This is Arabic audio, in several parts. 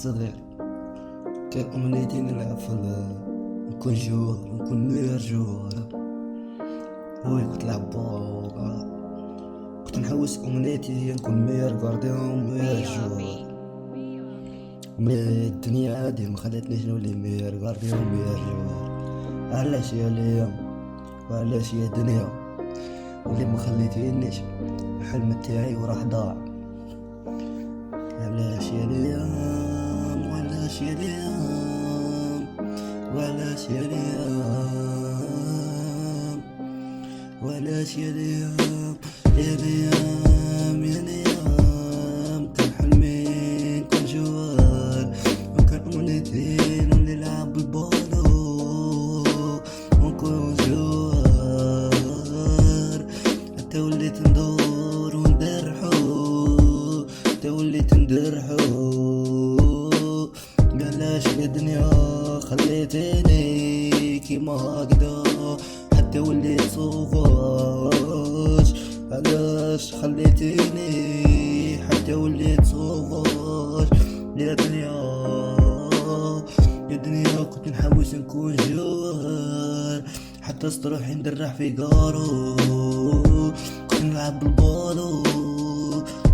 صغير كان أمنيتي نلعب نكون جوار ونكون مير جوار. كنت نلعب بوكا، كنت نحوس أمنيتي هي نكون مير غارديون مير جوار. مي الدنيا هادي مخلتنيش نولي مير غارديون مير جوار. علاش يا ليا وعلاش يا دنيا اللي مخليتينيش الحلم تاعي وراح ضاع؟ علاش يا ليام وعلاش يا ليام وعلاش يا ليام وعلاش يا ليام يا ليام يا ليام. كان حلمي نكون جوار وكان أمنيتي نولي نلعب بالبولو ونكون جوار. حتى وليت ندور وندرحو، حتى وليت ندرحو. علاش يا دنيا خليتيني كيما هكدا؟ حتى وليت صغاش. علاش خليتيني حتى وليت صغاش؟ يا دنيا يا دنيا كنت نحوس نكون جوار، حتى استروحي ندرح في قارو. كنت نلعب بالبولو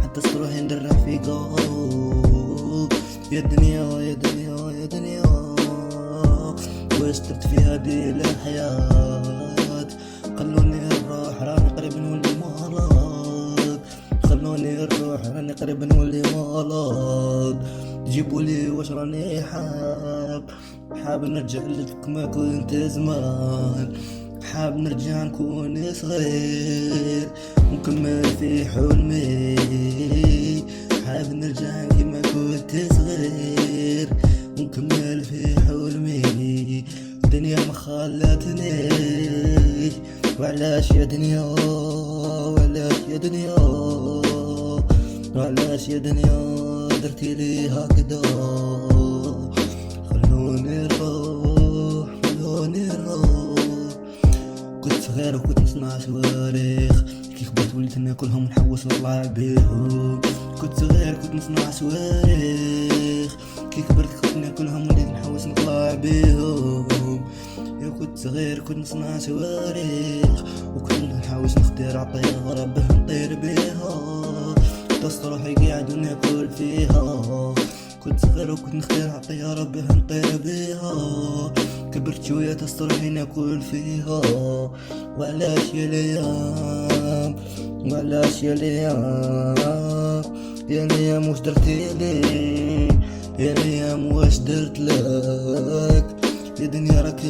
حتى استروحي ندرح في قارو. يا دنيا يا دنيا يا دنيا واش درت في هذه الحياة؟ خلوني نروح راني قريب نولي مرض، خلوني نروح راني قريب نولي مرض. جيبولي واش راني حاب نرجع لك ما كنت زمان، حاب نرجع نكون صغير ونكمل في حلمي. حاب نرجع كيما كنت صغير ونكمل في حلمي. الدنيا ما خلتنيش، وعلاش يا دنيا وعلاش يا دنيا وعلاش يا دنيا درتي لي هكذا؟ خلوني نروح خلوني نروح. كنت صغير وكنت نصنع صواريخ، كي كبرت وليت ناكلهم ونحوس نطلع بيهم. كنت صغير كنت نصنع صواريخ، كي كبرت كنت ناكلهم وليت نحوس نطلع بيهم. يا كنت صغير كنت نصنع صواريخ وكنت نحوس نخترع طيارة باه نطير بيها، تصطروحي قاعد وناكل فيها. كنت صغير وكنت نخترع طيارة باه نطير بيها، كبرت شوية تصطروحي ناكل فيها. وعلاش يا ليام وعلاش يا ليام يا ليام واش درتي لي؟ يا ليام واش درت لك؟ يا دنيا راكي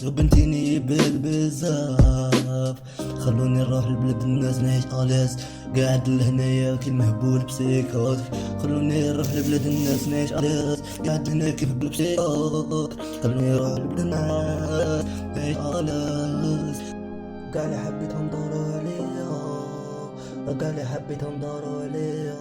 غبنتيني بالبزاف. خلوني نروح لبلاد الناس نعيش ألاس، قاعد لهنايا كي مهبول بسيكوت. خلوني نروح لبلاد الناس نعيش ألاس، قاعد هنا كيف بسيكوت. خلوني نروح لبلاد الناس نعيش ألاس. قالي حبيتهم داروا عليا، قالي حبيتهم داروا عليا.